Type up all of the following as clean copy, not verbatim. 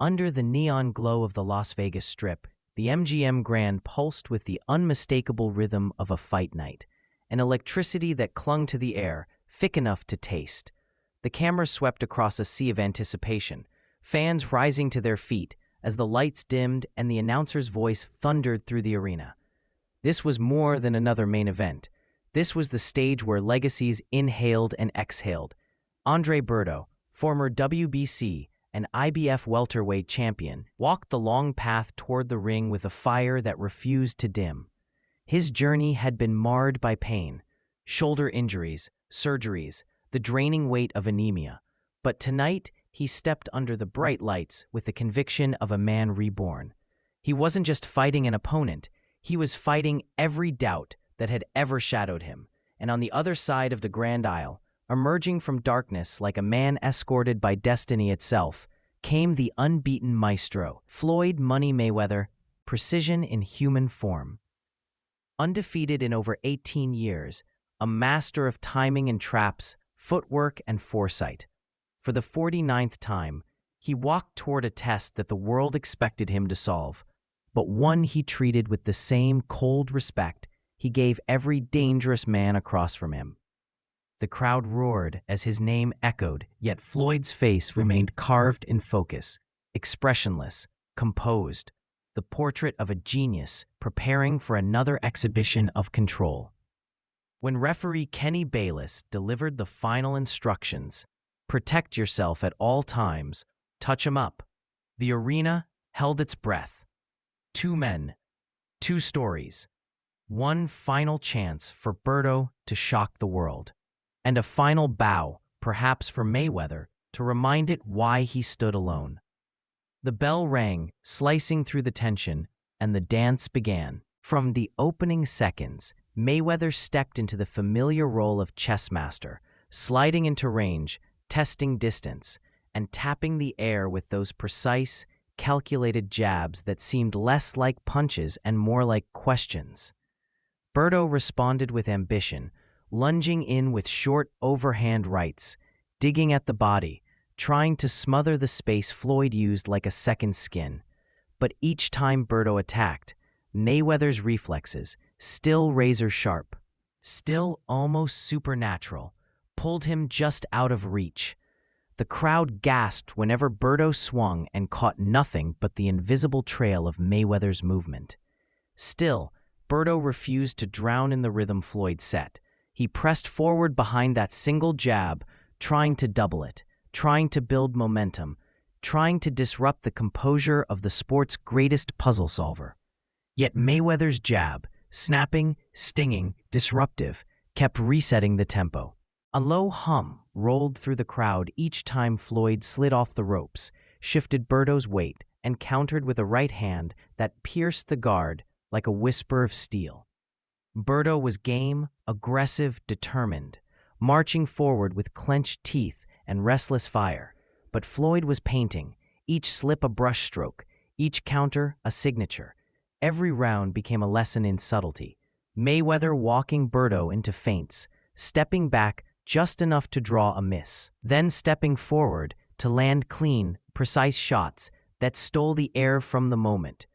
Under the neon glow of the Las Vegas Strip, the MGM Grand pulsed with the unmistakable rhythm of a fight night, an electricity that clung to the air, thick enough to taste. The camera swept across a sea of anticipation, fans rising to their feet as the lights dimmed and the announcer's voice thundered through the arena. This was more than another main event. This was the stage where legacies inhaled and exhaled. Andre Berto, former WBC and IBF welterweight champion, walked the long path toward the ring with a fire that refused to dim. His journey had been marred by pain, shoulder injuries, surgeries, the draining weight of anemia. But tonight, he stepped under the bright lights with the conviction of a man reborn. He wasn't just fighting an opponent, he was fighting every doubt that had ever shadowed him. And on the other side of the Grand Aisle, emerging from darkness like a man escorted by destiny itself, came the unbeaten maestro, Floyd "Money" Mayweather, precision in human form. Undefeated in over 18 years, a master of timing and traps, footwork and foresight. For the 49th time, he walked toward a test that the world expected him to solve, but one he treated with the same cold respect he gave every dangerous man across from him. The crowd roared as his name echoed, yet Floyd's face remained carved in focus, expressionless, composed, the portrait of a genius preparing for another exhibition of control. When referee Kenny Bayless delivered the final instructions, "Protect yourself at all times, touch 'em up," the arena held its breath. Two men, two stories, one final chance for Berto to shock the world. And a final bow, perhaps for Mayweather, to remind it why he stood alone. The bell rang, slicing through the tension, and the dance began. From the opening seconds, Mayweather stepped into the familiar role of chess master, sliding into range, testing distance, and tapping the air with those precise, calculated jabs that seemed less like punches and more like questions. Berto responded with ambition, lunging in with short overhand rights, digging at the body, trying to smother the space Floyd used like a second skin. But each time Berto attacked, Mayweather's reflexes, still razor-sharp, still almost supernatural, pulled him just out of reach. The crowd gasped whenever Berto swung and caught nothing but the invisible trail of Mayweather's movement. Still, Berto refused to drown in the rhythm Floyd set. He pressed forward behind that single jab, trying to double it, trying to build momentum, trying to disrupt the composure of the sport's greatest puzzle solver. Yet Mayweather's jab, snapping, stinging, disruptive, kept resetting the tempo. A low hum rolled through the crowd each time Floyd slid off the ropes, shifted Berto's weight, and countered with a right hand that pierced the guard like a whisper of steel. Berto was game, aggressive, determined, marching forward with clenched teeth and restless fire. But Floyd was painting, each slip a brushstroke, each counter a signature. Every round became a lesson in subtlety. Mayweather walking Berto into feints, stepping back just enough to draw a miss, then stepping forward to land clean, precise shots that stole the air from the moment.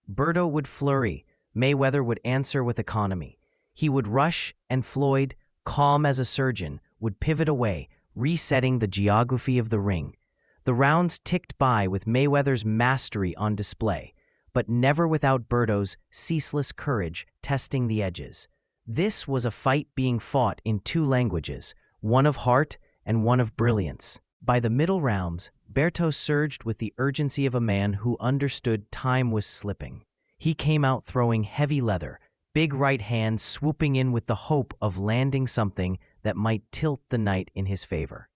Berto would flurry, Mayweather would answer with economy. He would rush, and Floyd, calm as a surgeon, would pivot away, resetting the geography of the ring. The rounds ticked by with Mayweather's mastery on display, but never without Berto's ceaseless courage testing the edges. This was a fight being fought in two languages, one of heart and one of brilliance. By the middle rounds, Berto surged with the urgency of a man who understood time was slipping. He came out throwing heavy leather, big right hand swooping in with the hope of landing something that might tilt the night in his favor.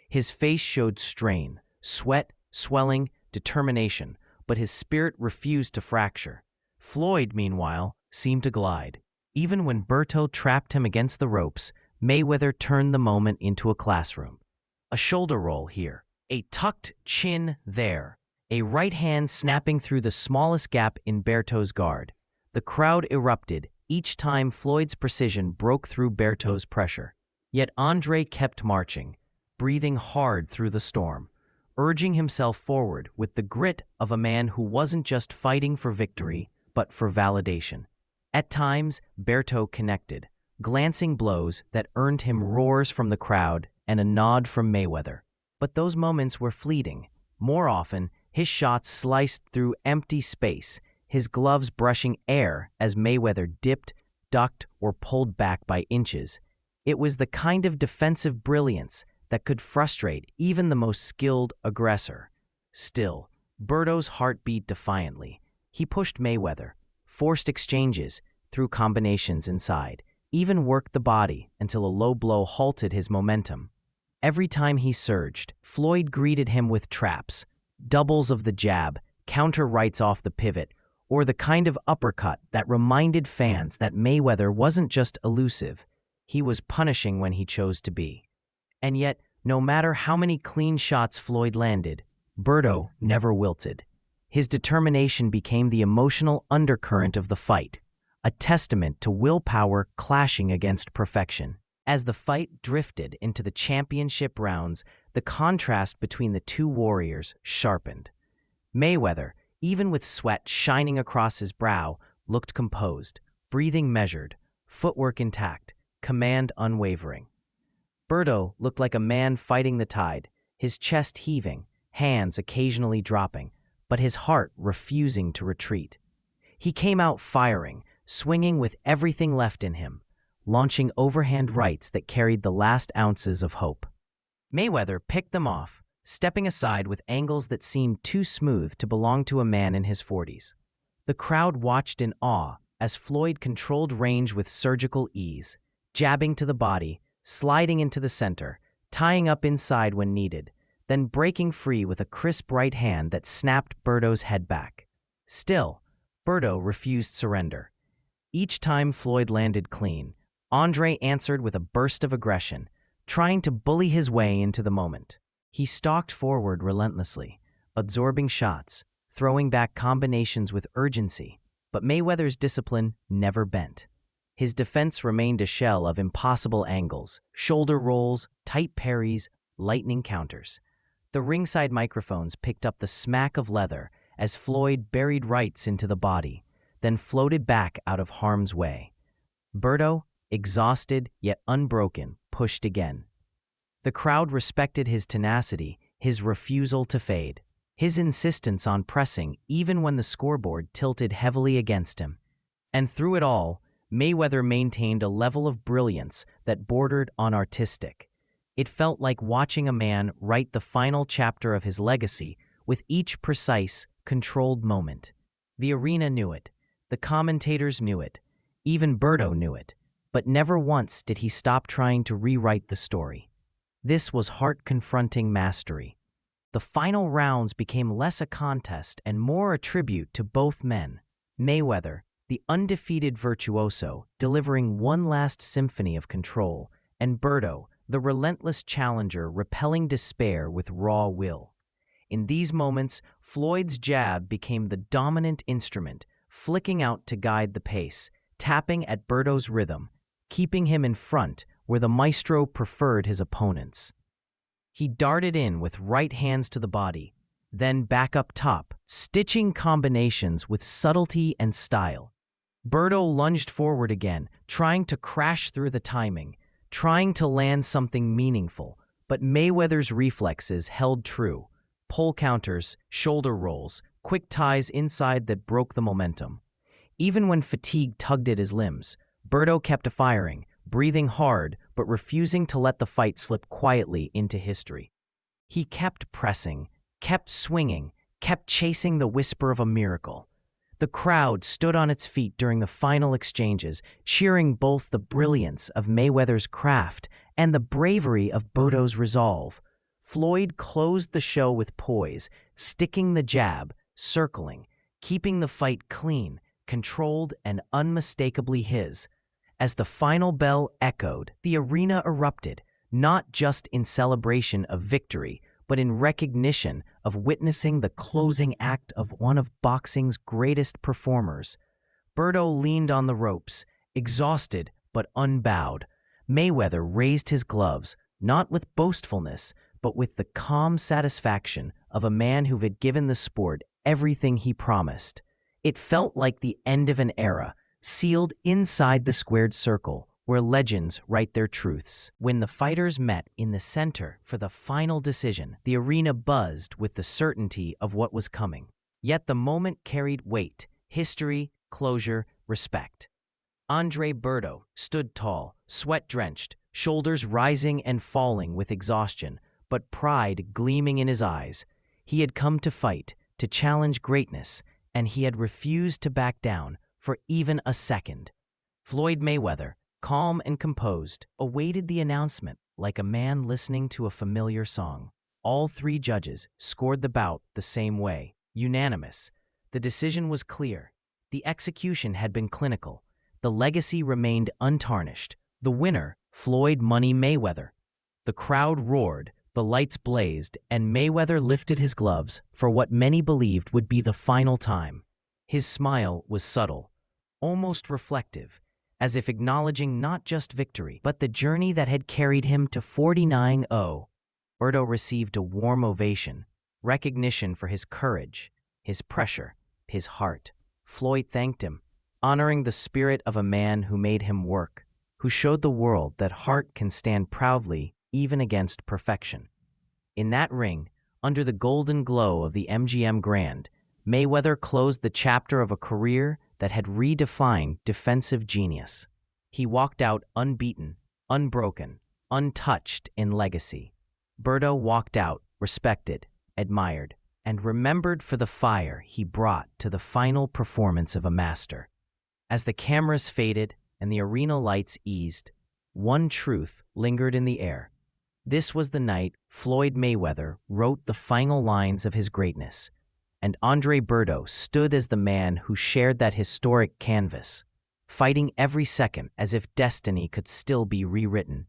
His face showed strain, sweat, swelling, determination, but his spirit refused to fracture. Floyd, meanwhile, seemed to glide. Even when Berto trapped him against the ropes, Mayweather turned the moment into a classroom. A shoulder roll here, a tucked chin there, a right hand snapping through the smallest gap in Berto's guard. The crowd erupted each time Floyd's precision broke through Berto's pressure. Yet Andre kept marching, breathing hard through the storm. urging himself forward with the grit of a man who wasn't just fighting for victory, but for validation. At times, Berto connected, glancing blows that earned him roars from the crowd and a nod from Mayweather. But those moments were fleeting. More often, his shots sliced through empty space, his gloves brushing air as Mayweather dipped, ducked, or pulled back by inches. It was the kind of defensive brilliance that could frustrate even the most skilled aggressor. Still, Berto's heart beat defiantly. He pushed Mayweather, forced exchanges, threw combinations inside, even worked the body until a low blow halted his momentum. Every time he surged, Floyd greeted him with traps, doubles of the jab, counter rights off the pivot, or the kind of uppercut that reminded fans that Mayweather wasn't just elusive, he was punishing when he chose to be. And yet, no matter how many clean shots Floyd landed, Berto never wilted. His determination became the emotional undercurrent of the fight, a testament to willpower clashing against perfection. As the fight drifted into the championship rounds, the contrast between the two warriors sharpened. Mayweather, even with sweat shining across his brow, looked composed, breathing measured, footwork intact, command unwavering. Berto looked like a man fighting the tide, his chest heaving, hands occasionally dropping, but his heart refusing to retreat. He came out firing, swinging with everything left in him, launching overhand rights that carried the last ounces of hope. Mayweather picked them off, stepping aside with angles that seemed too smooth to belong to a man in his 40s. The crowd watched in awe as Floyd controlled range with surgical ease, jabbing to the body, sliding into the center, tying up inside when needed, then breaking free with a crisp right hand that snapped Berto's head back. Still, Berto refused surrender. Each time Floyd landed clean, Andre answered with a burst of aggression, trying to bully his way into the moment. He stalked forward relentlessly, absorbing shots, throwing back combinations with urgency, but Mayweather's discipline never bent. His defense remained a shell of impossible angles, shoulder rolls, tight parries, lightning counters. The ringside microphones picked up the smack of leather as Floyd buried rights into the body, then floated back out of harm's way. Berto, exhausted yet unbroken, pushed again. The crowd respected his tenacity, his refusal to fade, his insistence on pressing even when the scoreboard tilted heavily against him. And through it all, Mayweather maintained a level of brilliance that bordered on artistic. It felt like watching a man write the final chapter of his legacy with each precise, controlled moment. The arena knew it, the commentators knew it, even Berto knew it, but never once did he stop trying to rewrite the story. This was heart-confronting mastery. The final rounds became less a contest and more a tribute to both men. Mayweather, the undefeated virtuoso, delivering one last symphony of control, and Berto, the relentless challenger repelling despair with raw will. In these moments, Floyd's jab became the dominant instrument, flicking out to guide the pace, tapping at Berto's rhythm, keeping him in front where the maestro preferred his opponents. He darted in with right hands to the body, then back up top, stitching combinations with subtlety and style. Berto lunged forward again, trying to crash through the timing, trying to land something meaningful, but Mayweather's reflexes held true. Pull counters, shoulder rolls, quick ties inside that broke the momentum. Even when fatigue tugged at his limbs, Berto kept firing, breathing hard but refusing to let the fight slip quietly into history. He kept pressing, kept swinging, kept chasing the whisper of a miracle. The crowd stood on its feet during the final exchanges, cheering both the brilliance of Mayweather's craft and the bravery of Berto's resolve. Floyd closed the show with poise, sticking the jab, circling, keeping the fight clean, controlled, and unmistakably his. As the final bell echoed, the arena erupted, not just in celebration of victory, but in recognition of witnessing the closing act of one of boxing's greatest performers. Berto leaned on the ropes, exhausted but unbowed. Mayweather raised his gloves, not with boastfulness, but with the calm satisfaction of a man who had given the sport everything he promised. It felt like the end of an era, sealed inside the squared circle, where legends write their truths. When the fighters met in the center for the final decision, the arena buzzed with the certainty of what was coming. Yet the moment carried weight, history, closure, respect. Andre Berto stood tall, sweat-drenched, shoulders rising and falling with exhaustion, but pride gleaming in his eyes. He had come to fight, to challenge greatness, and he had refused to back down for even a second. Floyd Mayweather, calm and composed, awaited the announcement like a man listening to a familiar song. All three judges scored the bout the same way, unanimous. The decision was clear. The execution had been clinical. The legacy remained untarnished. The winner, Floyd "Money" Mayweather. The crowd roared, the lights blazed, and Mayweather lifted his gloves for what many believed would be the final time. His smile was subtle, almost reflective, as if acknowledging not just victory, but the journey that had carried him to 49-0. Berto received a warm ovation, recognition for his courage, his pressure, his heart. Floyd thanked him, honoring the spirit of a man who made him work, who showed the world that heart can stand proudly even against perfection. In that ring, under the golden glow of the MGM Grand, Mayweather closed the chapter of a career that had redefined defensive genius. He walked out unbeaten, unbroken, untouched in legacy. Berto walked out respected, admired, and remembered for the fire he brought to the final performance of a master. As the cameras faded and the arena lights eased, one truth lingered in the air. This was the night Floyd Mayweather wrote the final lines of his greatness, and Andre Berto stood as the man who shared that historic canvas, fighting every second as if destiny could still be rewritten.